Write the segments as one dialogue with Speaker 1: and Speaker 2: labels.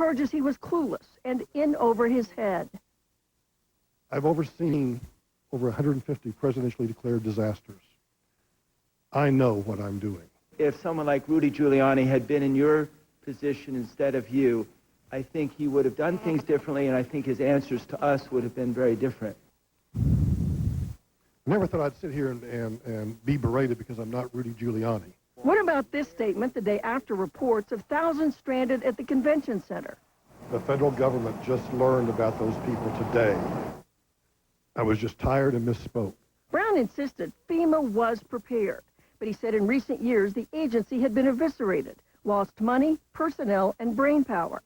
Speaker 1: charges he was clueless and in over his head.
Speaker 2: I've overseen over 150 presidentially declared disasters. I know what I'm doing.
Speaker 3: If someone like Rudy Giuliani had been in your position instead of you, I think he would have done things differently, and I think his answers to us would have been very different.
Speaker 2: I never thought I'd sit here and be berated because I'm not Rudy Giuliani.
Speaker 1: What about this statement the day after reports of thousands stranded at the convention center?
Speaker 2: The federal government just learned about those people today. I was just tired and misspoke.
Speaker 1: Brown insisted FEMA was prepared, but he said in recent years the agency had been eviscerated, lost money, personnel, and brain power.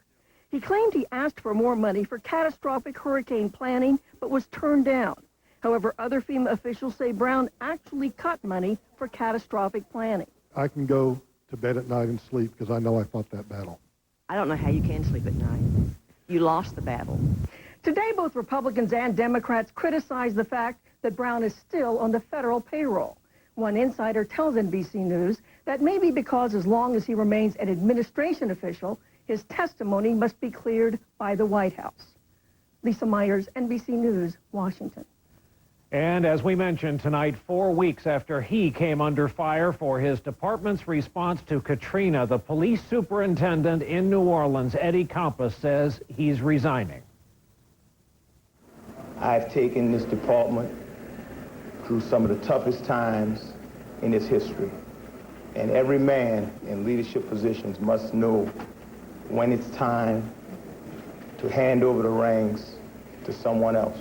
Speaker 1: He claimed he asked for more money for catastrophic hurricane planning, but was turned down. However, other FEMA officials say Brown actually cut money for catastrophic planning.
Speaker 2: I can go to bed at night and sleep because I know I fought that battle.
Speaker 4: I don't know how you can sleep at night. You lost the battle.
Speaker 1: Today, both Republicans and Democrats criticize the fact that Brown is still on the federal payroll. One insider tells NBC News that maybe because as long as he remains an administration official, his testimony must be cleared by the White House. Lisa Myers, NBC News, Washington.
Speaker 5: And as we mentioned tonight, 4 weeks after he came under fire for his department's response to Katrina, the police superintendent in New Orleans, Eddie Campos, says he's resigning.
Speaker 3: I've taken this department through some of the toughest times in its history. And every man in leadership positions must know when it's time to hand over the reins to someone else.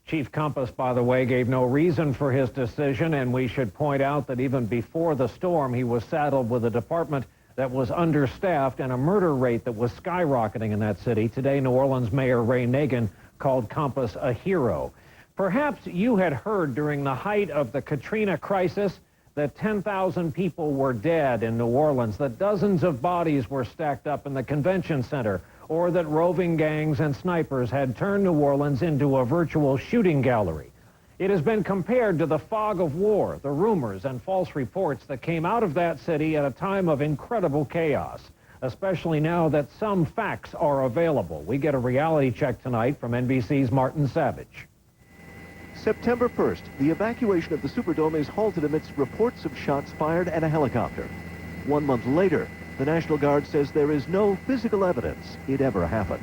Speaker 5: Chief Campos, by the way, gave no reason for his decision, and we should point out that even before the storm, he was saddled with a department that was understaffed and a murder rate that was skyrocketing in that city. Today, New Orleans Mayor Ray Nagin called Campos a hero. Perhaps you had heard during the height of the Katrina crisis that 10,000 people were dead in New Orleans, that dozens of bodies were stacked up in the convention center, or that roving gangs and snipers had turned New Orleans into a virtual shooting gallery. It has been compared to the fog of war, the rumors and false reports that came out of that city at a time of incredible chaos, especially now that some facts are available. We get a reality check tonight from NBC's Martin Savage.
Speaker 6: September 1st, the evacuation of the Superdome is halted amidst reports of shots fired and a helicopter. 1 month later, the National Guard says there is no physical evidence it ever happened.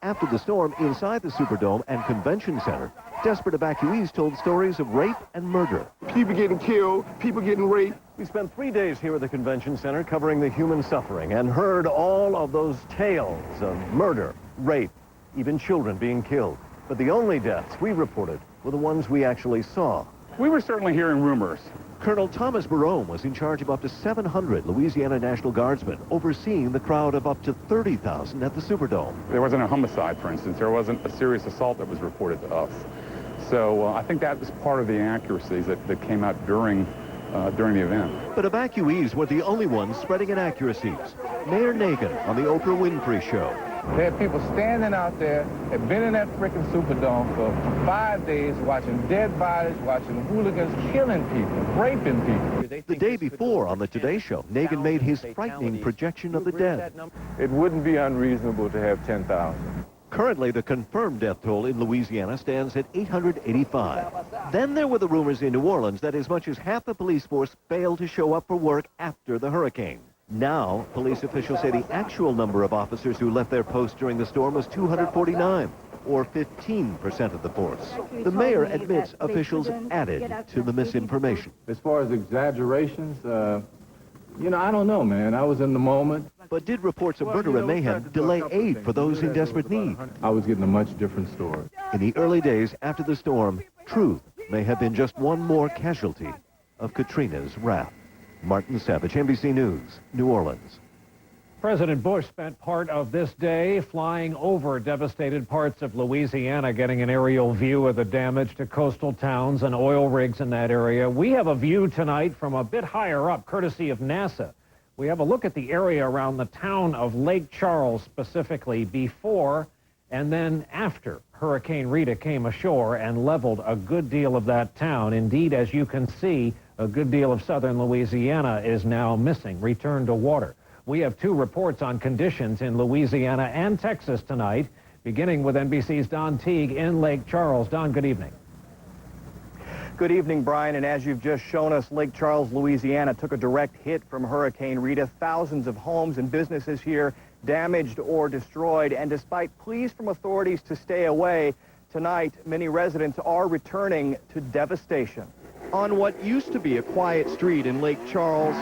Speaker 6: After the storm, inside the Superdome and Convention Center, desperate evacuees told stories of rape and murder.
Speaker 7: People getting killed, people getting raped.
Speaker 6: We spent 3 days here at the Convention Center covering the human suffering and heard all of those tales of murder, rape, even children being killed. But the only deaths we reported were the ones we actually saw.
Speaker 7: We were certainly hearing rumors.
Speaker 6: Colonel Thomas Barone was in charge of up to 700 Louisiana National Guardsmen, overseeing the crowd of up to 30,000 at the Superdome.
Speaker 7: There wasn't a homicide, for instance. There wasn't a serious assault that was reported to us. So I think that was part of the inaccuracies that came out during the event.
Speaker 6: But evacuees were the only ones spreading inaccuracies. Mayor Nagin on the Oprah Winfrey Show.
Speaker 8: They had people standing out there, had been in that frickin' Superdome for 5 days, watching dead bodies, watching hooligans killing people, raping people.
Speaker 6: The day before on the Today Show, Nagin made his frightening projection of the dead.
Speaker 8: It wouldn't be unreasonable to have 10,000.
Speaker 6: Currently, the confirmed death toll in Louisiana stands at 885. Then there were the rumors in New Orleans that as much as half the police force failed to show up for work after the hurricane. Now, police officials say the actual number of officers who left their posts during the storm was 249, or 15% of the force. The mayor admits officials added to the misinformation.
Speaker 8: As far as exaggerations, I don't know, man. I was in the moment.
Speaker 6: But did reports of murder and mayhem delay aid for those in desperate need?
Speaker 8: I was getting a much different story.
Speaker 6: In the early days after the storm, truth may have been just one more casualty of Katrina's wrath. Martin Savage, NBC News, New Orleans.
Speaker 5: President Bush spent part of this day flying over devastated parts of Louisiana, getting an aerial view of the damage to coastal towns and oil rigs in that area. We have a view tonight from a bit higher up, courtesy of NASA. We have a look at the area around the town of Lake Charles, specifically before and then after Hurricane Rita came ashore and leveled a good deal of that town. Indeed, as you can see, a good deal of southern Louisiana is now missing, returned to water. We have two reports on conditions in Louisiana and Texas tonight, beginning with NBC's Don Teague in Lake Charles. Don, good evening.
Speaker 9: Good evening, Brian, and as you've just shown us, Lake Charles, Louisiana took a direct hit from Hurricane Rita. Thousands of homes and businesses here damaged or destroyed, and despite pleas from authorities to stay away, tonight many residents are returning to devastation.
Speaker 6: On what used to be a quiet street in Lake Charles,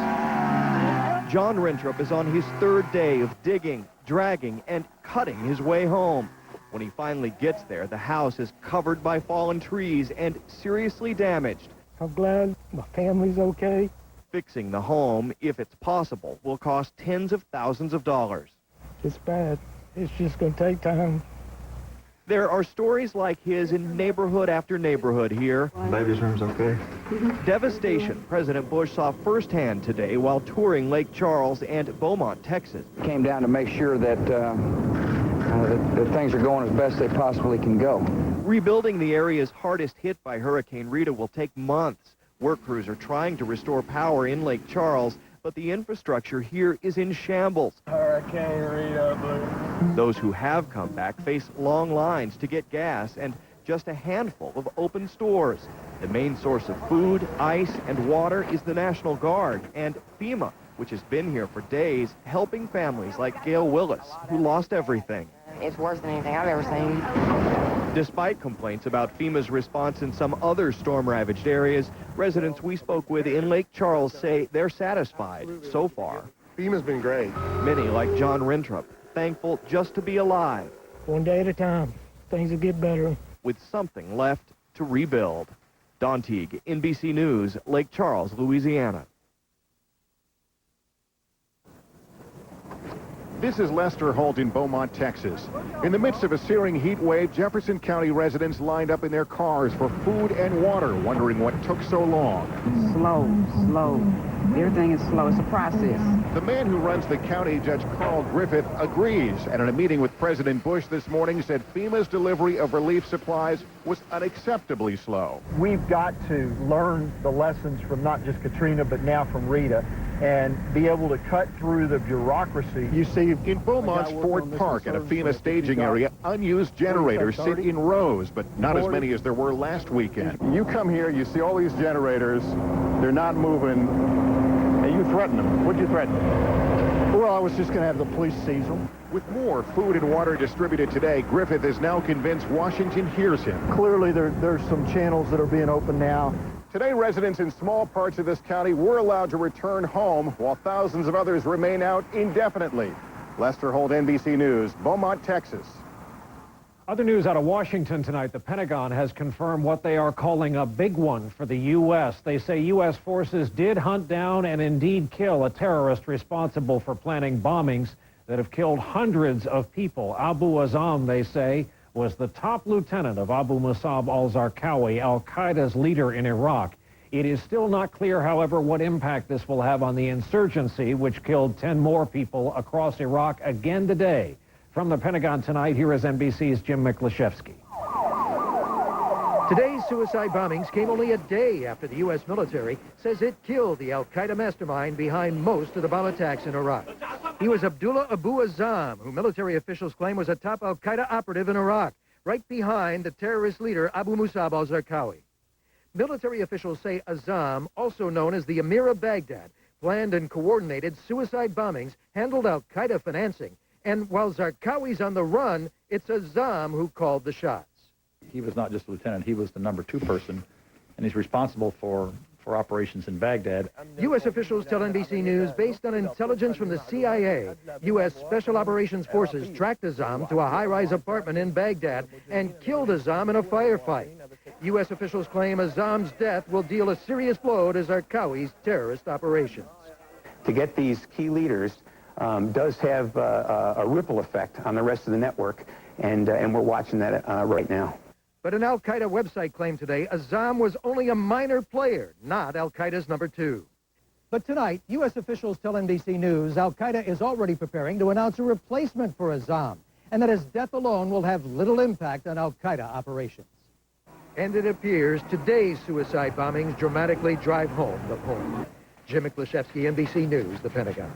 Speaker 6: John Rentrup is on his third day of digging, dragging, and cutting his way home. When he finally gets there, the house is covered by fallen trees and seriously damaged.
Speaker 10: I'm glad my family's okay.
Speaker 6: Fixing the home, if it's possible, will cost tens of thousands of dollars.
Speaker 10: It's bad. It's just going to take time.
Speaker 6: There are stories like his in neighborhood after neighborhood here.
Speaker 11: Baby's room's okay.
Speaker 6: Devastation President Bush saw firsthand today while touring Lake Charles and Beaumont, Texas.
Speaker 8: Came down to make sure that things are going as best they possibly can go.
Speaker 6: Rebuilding the areas hardest hit by Hurricane Rita will take months. Work crews are trying to restore power in Lake Charles, but the infrastructure here is in shambles.
Speaker 8: Hurricane Rita, blue.
Speaker 6: Those who have come back face long lines to get gas and just a handful of open stores. The main source of food, ice, and water is the National Guard and FEMA, which has been here for days, helping families like Gail Willis, who lost everything.
Speaker 12: It's worse than anything I've ever seen.
Speaker 6: Despite complaints about FEMA's response in some other storm-ravaged areas, residents we spoke with in Lake Charles say they're satisfied so far.
Speaker 2: FEMA's been great.
Speaker 6: Many, like John Rentrup, thankful just to be alive.
Speaker 10: One day at a time. Things will get better.
Speaker 6: With something left to rebuild. Don Teague, NBC News, Lake Charles, Louisiana.
Speaker 13: This is Lester Holt in Beaumont, Texas. In the midst of a searing heat wave, Jefferson County residents lined up in their cars for food and water, wondering what took so long.
Speaker 14: Slow. Everything is slow. It's a process.
Speaker 13: The man who runs the county, Judge Carl Griffith, agrees, and in a meeting with President Bush this morning said FEMA's delivery of relief supplies was unacceptably slow.
Speaker 15: We've got to learn the lessons from not just Katrina, but now from Rita, and be able to cut through the bureaucracy.
Speaker 13: You see, in Beaumont's Ford Park at a FEMA staging area, unused generators sit in rows, but not as many as there were last weekend.
Speaker 15: You come here, you see all these generators, they're not moving, and you threaten them. What'd you threaten?
Speaker 2: Well, I was just going to have the police seize them.
Speaker 13: With more food and water distributed today, Griffith is now convinced Washington hears him.
Speaker 2: Clearly, there's some channels that are being opened now.
Speaker 13: Today, residents in small parts of this county were allowed to return home, while thousands of others remain out indefinitely. Lester Holt, NBC News, Beaumont, Texas.
Speaker 5: Other news out of Washington tonight, the Pentagon has confirmed what they are calling a big one for the U.S. They say U.S. forces did hunt down and indeed kill a terrorist responsible for planning bombings that have killed hundreds of people. Abu Azam, they say, was the top lieutenant of Abu Musab al-Zarqawi, al-Qaeda's leader in Iraq. It is still not clear, however, what impact this will have on the insurgency, which killed 10 more people across Iraq again today. From the Pentagon tonight, here is NBC's Jim Miklashevsky.
Speaker 16: Today's suicide bombings came only a day after the U.S. military says it killed the al-Qaeda mastermind behind most of the bomb attacks in Iraq. He was Abdullah Abu Azam, who military officials claim was a top al-Qaeda operative in Iraq, right behind the terrorist leader Abu Musab al-Zarqawi. Military officials say Azam, also known as the Emir of Baghdad, planned and coordinated suicide bombings, handled al-Qaeda financing, and while Zarqawi's on the run, it's Azam who called the shots.
Speaker 17: He was not just a lieutenant, he was the number 2 person, and he's responsible for operations in Baghdad.
Speaker 16: U.S. officials tell NBC News, based on intelligence from the CIA, U.S. Special Operations Forces tracked Azam to a high-rise apartment in Baghdad and killed Azam in a firefight. U.S. officials claim Azam's death will deal a serious blow to Zarqawi's terrorist operations.
Speaker 18: To get these key leaders does have a ripple effect on the rest of the network, and we're watching that right now.
Speaker 16: But an al-Qaeda website claimed today Azam was only a minor player, not al-Qaeda's number 2. But tonight, U.S. officials tell NBC News al-Qaeda is already preparing to announce a replacement for Azam, and that his death alone will have little impact on al-Qaeda operations. And it appears today's suicide bombings dramatically drive home the point. Jim Miklashevsky, NBC News, the Pentagon.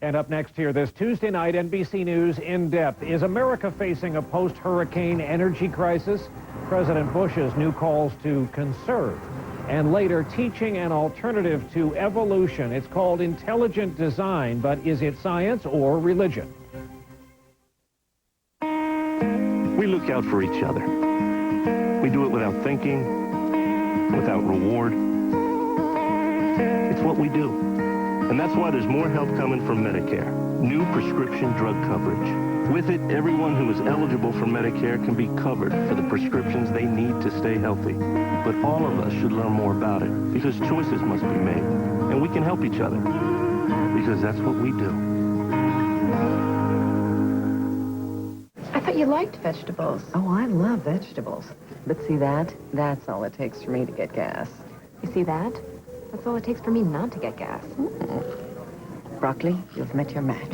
Speaker 5: And up next here this Tuesday night, NBC News In Depth. Is America facing a post-hurricane energy crisis? President Bush's new calls to conserve. And later, teaching an alternative to evolution. It's called intelligent design, but is it science or religion?
Speaker 11: We look out for each other. We do it without thinking, without reward. It's what we do. And that's why there's more help coming from Medicare. New prescription drug coverage. With it, everyone who is eligible for Medicare can be covered for the prescriptions they need to stay healthy. But all of us should learn more about it, because choices must be made. And we can help each other, because that's what we do.
Speaker 12: I thought you liked vegetables.
Speaker 4: Oh, I love vegetables. But see that? That's all it takes for me to get gas.
Speaker 12: You see that? That's all it takes for me not to get gas.
Speaker 4: Broccoli, you've met your match.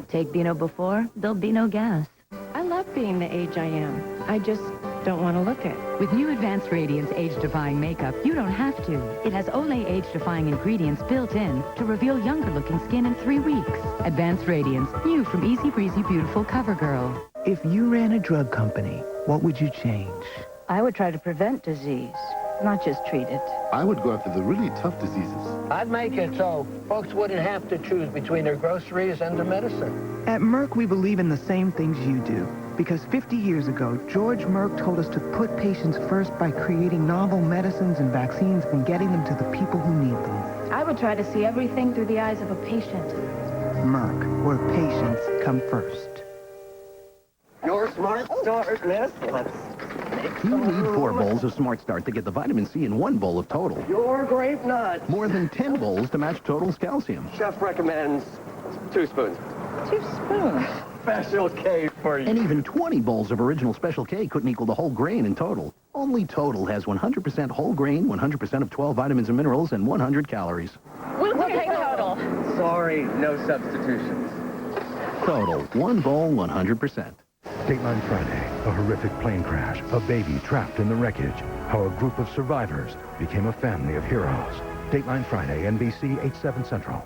Speaker 19: Take Beano before, there'll be no gas.
Speaker 12: I love being the age I am. I just don't want to look it.
Speaker 19: With new Advanced Radiance age-defying makeup, you don't have to. It has Olay age-defying ingredients built in to reveal younger-looking skin in 3 weeks. Advanced Radiance, new from Easy Breezy Beautiful CoverGirl.
Speaker 20: If you ran a drug company, what would you change?
Speaker 21: I would try to prevent disease, not just treat it.
Speaker 22: I would go after the really tough diseases.
Speaker 23: I'd make it so folks wouldn't have to choose between their groceries and their medicine.
Speaker 20: At Merck, we believe in the same things you do. Because 50 years ago, George Merck told us to put patients first by creating novel medicines and vaccines and getting them to the people who need them.
Speaker 21: I would try to see everything through the eyes of a patient.
Speaker 20: Merck, where patients come first.
Speaker 23: Your Smart Start, miss.
Speaker 24: You need 4 bowls of Smart Start to get the vitamin C in 1 bowl of Total.
Speaker 23: Your grape nuts.
Speaker 24: More than 10 bowls to match Total's calcium.
Speaker 23: Chef recommends 2 spoons.
Speaker 21: 2 spoons?
Speaker 23: Special K for you.
Speaker 24: And even 20 bowls of original Special K couldn't equal the whole grain in Total. Only Total has 100% whole grain, 100% of 12 vitamins and minerals, and 100 calories.
Speaker 21: We'll take Total.
Speaker 23: Sorry, no substitutions.
Speaker 24: Total, 1 bowl, 100%.
Speaker 25: Dateline Friday, a horrific plane crash, a baby trapped in the wreckage, how a group of survivors became a family of heroes. Dateline Friday, NBC 8/7 Central.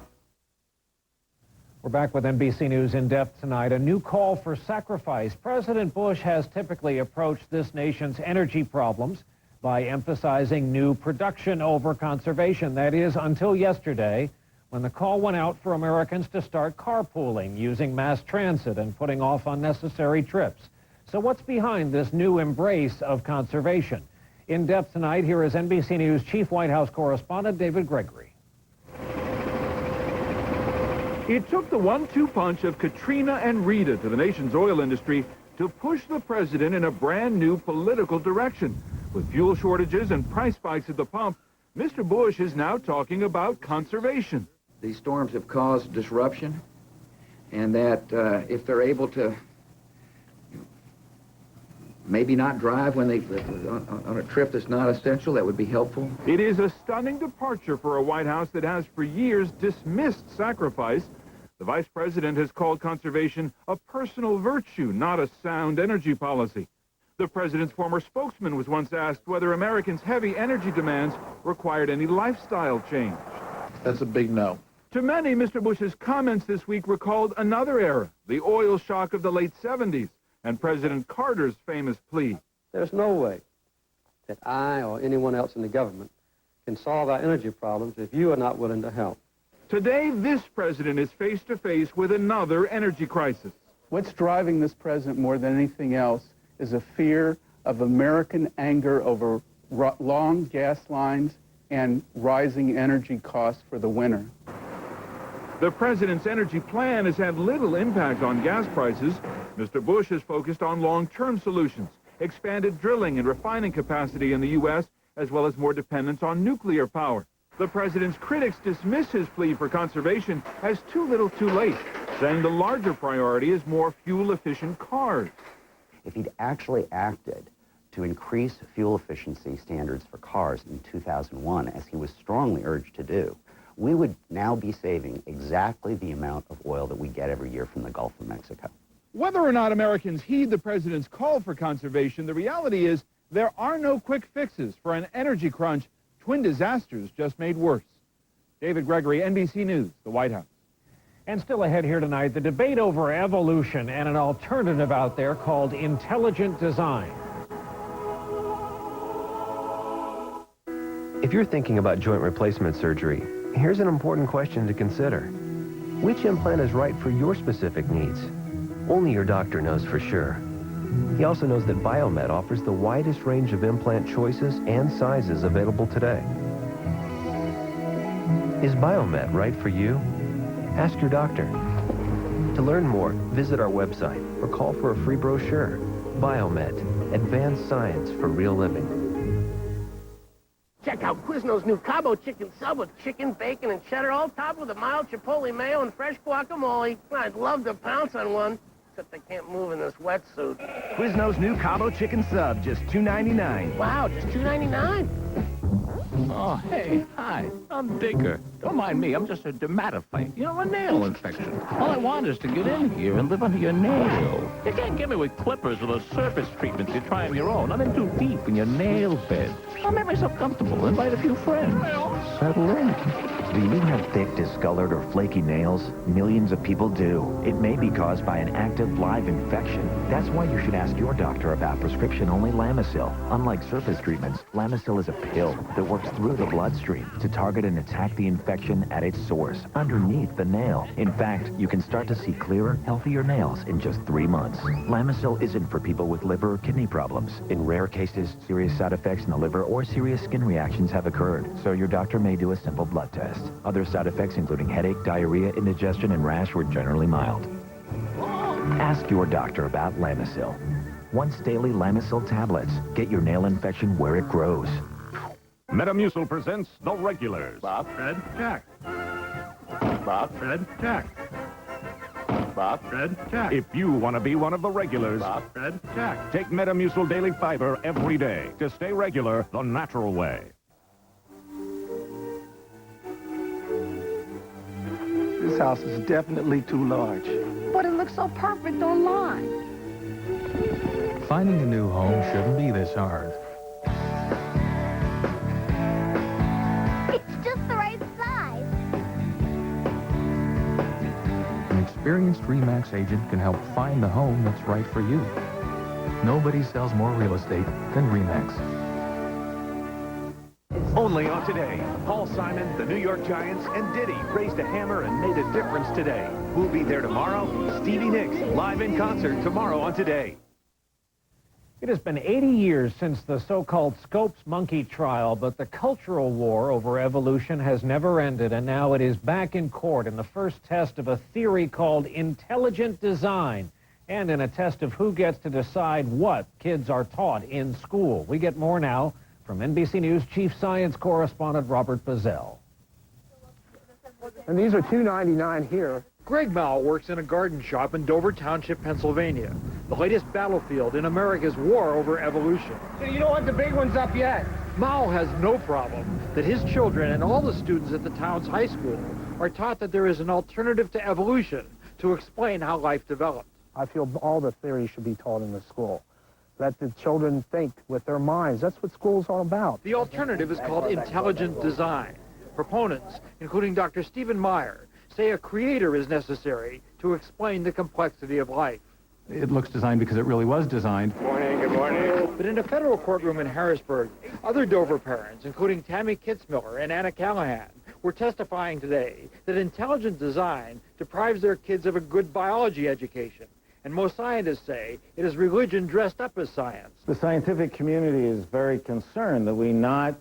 Speaker 5: We're back with NBC News In Depth tonight. A new call for sacrifice. President Bush has typically approached this nation's energy problems by emphasizing new production over conservation. That is, until yesterday, when the call went out for Americans to start carpooling, using mass transit and putting off unnecessary trips. So what's behind this new embrace of conservation? In Depth tonight, here is NBC News Chief White House Correspondent David Gregory.
Speaker 26: It took the 1-2 punch of Katrina and Rita to the nation's oil industry to push the president in a brand new political direction. With fuel shortages and price spikes at the pump, Mr. Bush is now talking about conservation.
Speaker 27: These storms have caused disruption, and that if they're able to maybe not drive when they on a trip that's not essential, that would be helpful.
Speaker 26: It is a stunning departure for a White House that has for years dismissed sacrifice. The vice president has called conservation a personal virtue, not a sound energy policy. The president's former spokesman was once asked whether Americans' heavy energy demands required any lifestyle change.
Speaker 28: That's a big no.
Speaker 26: To many, Mr. Bush's comments this week recalled another era, the oil shock of the late 70s, and President Carter's famous plea.
Speaker 29: There's no way that I or anyone else in the government can solve our energy problems if you are not willing to help.
Speaker 26: Today, this president is face-to-face with another energy crisis.
Speaker 30: What's driving this president more than anything else is a fear of American anger over long gas lines and rising energy costs for the winter.
Speaker 26: The president's energy plan has had little impact on gas prices. Mr. Bush has focused on long-term solutions, expanded drilling and refining capacity in the U.S., as well as more dependence on nuclear power. The president's critics dismiss his plea for conservation as too little too late, saying the larger priority is more fuel-efficient cars.
Speaker 31: If he'd actually acted to increase fuel efficiency standards for cars in 2001, as he was strongly urged to do, we would now be saving exactly the amount of oil that we get every year from the Gulf of Mexico.
Speaker 26: Whether or not Americans heed the president's call for conservation, the reality is there are no quick fixes for an energy crunch twin disasters just made worse. David Gregory, NBC News, the White House.
Speaker 5: And still ahead here tonight, the debate over evolution and an alternative out there called intelligent design.
Speaker 1: If you're thinking about joint replacement surgery, here's an important question to consider. Which implant is right for your specific needs? Only your doctor knows for sure. He also knows that Biomet offers the widest range of implant choices and sizes available today. Is Biomet right for you? Ask your doctor. To learn more, visit our website or call for a free brochure. Biomet, advanced science for real living.
Speaker 2: Check out Quizno's new Cabo chicken sub with chicken, bacon, and cheddar, all topped with a mild chipotle mayo and fresh guacamole. I'd love to pounce on one, except I can't move in this wetsuit.
Speaker 3: Quizno's new Cabo chicken sub, just $2.99.
Speaker 2: Wow, just $2.99.
Speaker 6: Oh, hey, hi, I'm Digger. Don't mind me, I'm just a dermatophyte. You know, a nail infection. All I want is to get in here and live under your nail. You can't get me with clippers or those surface treatments you try on your own. I'm in too deep in your nail bed. I'll make myself comfortable, invite a few friends. Settle in.
Speaker 7: Do you have thick, discolored, or flaky nails? Millions of people do. It may be caused by an active live infection. That's why you should ask your doctor about prescription-only Lamisil. Unlike surface treatments, Lamisil is a pill that works through the bloodstream to target and attack the infection at its source, underneath the nail. In fact, you can start to see clearer, healthier nails in just 3 months. Lamisil isn't for people with liver or kidney problems. In rare cases, serious side effects in the liver or serious skin reactions have occurred, so your doctor may do a simple blood test. Other side effects, including headache, diarrhea, indigestion, and rash, were generally mild. Ask your doctor about Lamisil. Once daily Lamisil tablets. Get your nail infection where it grows.
Speaker 8: Metamucil presents The Regulars.
Speaker 6: Bob, Fred, Jack.
Speaker 8: Bob,
Speaker 6: Fred, Jack.
Speaker 8: Bob,
Speaker 6: Fred, Jack.
Speaker 8: If you want to be one of the regulars,
Speaker 6: Bob, Fred, Jack.
Speaker 8: take Metamucil Daily Fiber every day to stay regular the natural way.
Speaker 9: This house is definitely too large.
Speaker 21: But it looks so perfect online.
Speaker 10: Finding a new home shouldn't be this hard.
Speaker 14: It's just the right size.
Speaker 10: An experienced RE/MAX agent can help find the home that's right for you. Nobody sells more real estate than RE/MAX.
Speaker 24: Only on Today, Paul Simon, the New York Giants, and Diddy raised a hammer and made a difference today. Who'll be there tomorrow? Stevie Nicks, live in concert tomorrow on Today.
Speaker 5: It has been 80 years since the so-called Scopes monkey trial, but the cultural war over evolution has never ended, and now it is back in court in the first test of a theory called intelligent design, and in a test of who gets to decide what kids are taught in school. We get more now from NBC News Chief Science Correspondent Robert Bazell.
Speaker 30: And these are $2.99 here.
Speaker 16: Greg Mao works in a garden shop in Dover Township, Pennsylvania, the latest battlefield in America's war over evolution.
Speaker 30: So you don't want the big ones up yet.
Speaker 16: Mao has no problem that his children and all the students at the town's high school are taught that there is an alternative to evolution to explain how life developed.
Speaker 30: I feel all the theories should be taught in the school. Let the children think with their minds. That's what school's all about.
Speaker 16: The alternative is called intelligent design. Proponents, including Dr. Stephen Meyer, say a creator is necessary to explain the complexity of life.
Speaker 17: It looks designed because it really was designed.
Speaker 30: Good morning.
Speaker 16: But in a federal courtroom in Harrisburg, other Dover parents, including Tammy Kitzmiller and Anna Callahan, were testifying today that intelligent design deprives their kids of a good biology education. And most scientists say it is religion dressed up as science.
Speaker 15: The scientific community is very concerned that we not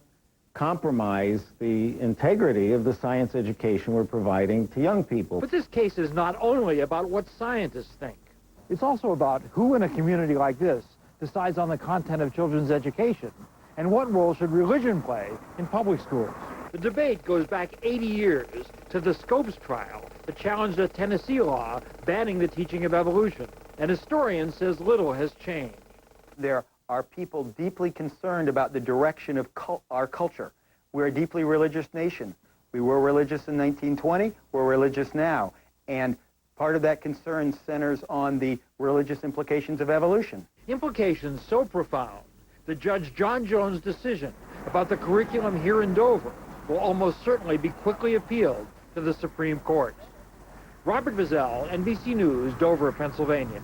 Speaker 15: compromise the integrity of the science education we're providing to young people.
Speaker 16: But this case is not only about what scientists think.
Speaker 28: It's also about who in a community like this decides on the content of children's education, and what role should religion play in public schools.
Speaker 16: The debate goes back 80 years to the Scopes trial that challenged a Tennessee law banning the teaching of evolution. An historian says little has changed.
Speaker 32: There are people deeply concerned about the direction of our culture. We're a deeply religious nation. We were religious in 1920, we're religious now. And part of that concern centers on the religious implications of evolution.
Speaker 16: Implications so profound that Judge John Jones' decision about the curriculum here in Dover will almost certainly be quickly appealed to the Supreme Court. Robert Vizell, NBC News, Dover, Pennsylvania.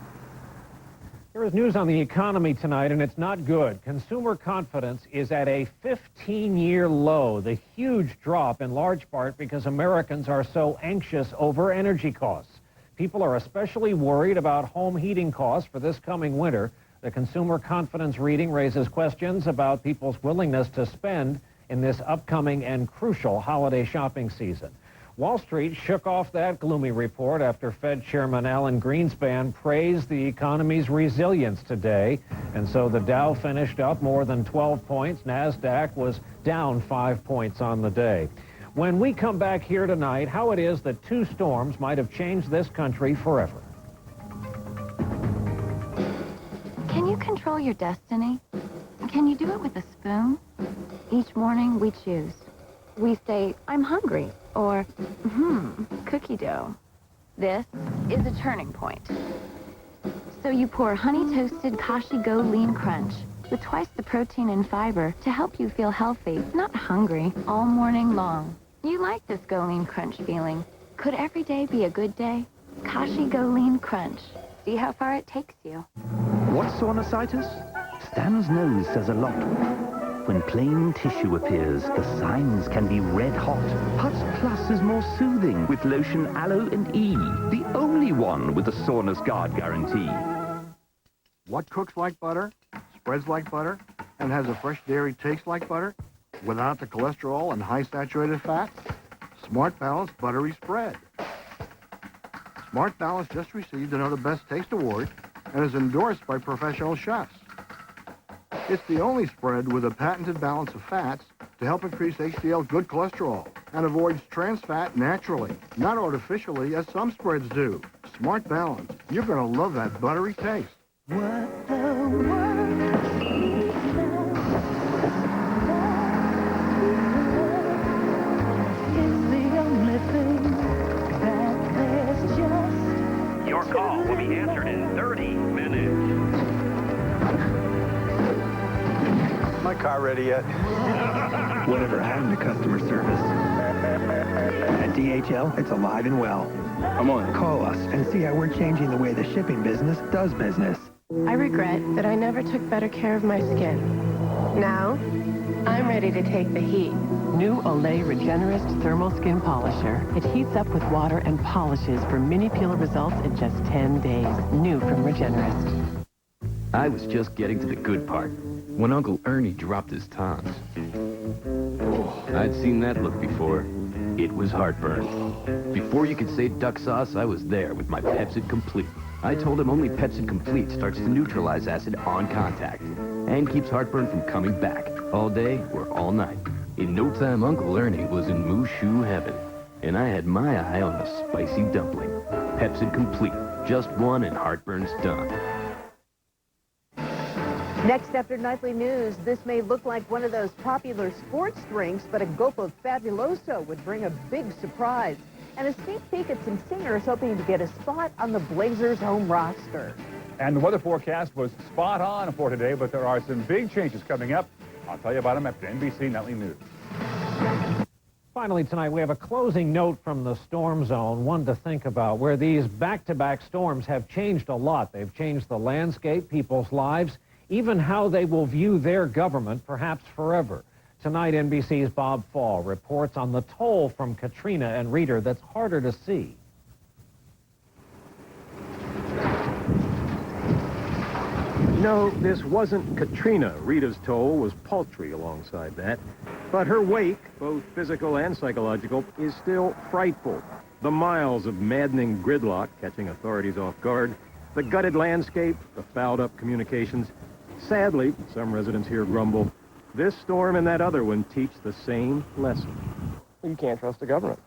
Speaker 5: There is news on the economy tonight, and it's not good. Consumer confidence is at a 15-year low. The huge drop in large part because Americans are so anxious over energy costs. People are especially worried about home heating costs for this coming winter. The consumer confidence reading raises questions about people's willingness to spend in this upcoming and crucial holiday shopping season. Wall Street shook off that gloomy report after Fed Chairman Alan Greenspan praised the economy's resilience today. And so the Dow finished up more than 12 points. NASDAQ was down 5 points on the day. When we come back here tonight, how it is that two storms might have changed this country forever.
Speaker 14: Can you control your destiny? Can you do it with a spoon? Each morning we choose. We say, I'm hungry, or, cookie dough. This is a turning point. So you pour honey-toasted Kashi Go Lean Crunch with twice the protein and fiber to help you feel healthy, not hungry, all morning long. You like this Go Lean Crunch feeling. Could every day be a good day? Kashi Go Lean Crunch. See how far it takes you.
Speaker 4: What's sinusitis? Stan's nose says a lot. When plain tissue appears, the signs can be red hot. Putz Plus is more soothing with lotion Aloe and E, the only one with the soreness guard guarantee.
Speaker 11: What cooks like butter, spreads like butter, and has a fresh dairy taste like butter, without the cholesterol and high saturated fat? Smart Balance Buttery Spread. Smart Balance just received another Best Taste Award and is endorsed by professional chefs. It's the only spread with a patented balance of fats to help increase HDL good cholesterol and avoids trans fat naturally, not artificially as some spreads do. Smart Balance. You're going to love that buttery taste.
Speaker 12: What the world needs is the only thing that there's just.
Speaker 24: Your call will be answered in 30 minutes.
Speaker 9: My car ready yet?
Speaker 13: Whatever happened to customer service? At DHL, it's alive and well.
Speaker 9: Come on.
Speaker 13: Call us and see how we're changing the way the shipping business does business.
Speaker 18: I regret that I never took better care of my skin. Now, I'm ready to take the heat.
Speaker 19: New Olay Regenerist Thermal Skin Polisher. It heats up with water and polishes for mini peel results in just 10 days. New from Regenerist.
Speaker 20: I was just getting to the good part when Uncle Ernie dropped his tons. Oh, I'd seen that look before. It was heartburn. Before you could say duck sauce, I was there with my Pepsid Complete. I told him only Pepsid Complete starts to neutralize acid on contact and keeps heartburn from coming back all day or all night. In no time, Uncle Ernie was in Mushu heaven, and I had my eye on a spicy dumpling. Pepsid Complete, just one and heartburn's done.
Speaker 22: Next after Nightly News, this may look like one of those popular sports drinks, but a gulp of Fabuloso would bring a big surprise. And a sneak peek at some singers hoping to get a spot on the Blazers' home roster.
Speaker 17: And the weather forecast was spot on for today, but there are some big changes coming up. I'll tell you about them after NBC Nightly News.
Speaker 5: Finally tonight, we have a closing note from the storm zone, one to think about, where these back-to-back storms have changed a lot. They've changed the landscape, people's lives, even how they will view their government, perhaps forever. Tonight, NBC's Bob Fall reports on the toll from Katrina and Rita that's harder to see.
Speaker 23: No, this wasn't Katrina. Rita's toll was paltry alongside that. But her wake, both physical and psychological, is still frightful. The miles of maddening gridlock catching authorities off guard, the gutted landscape, the fouled-up communications. Sadly, some residents here grumble, this storm and that other one teach the same lesson. You can't trust the government.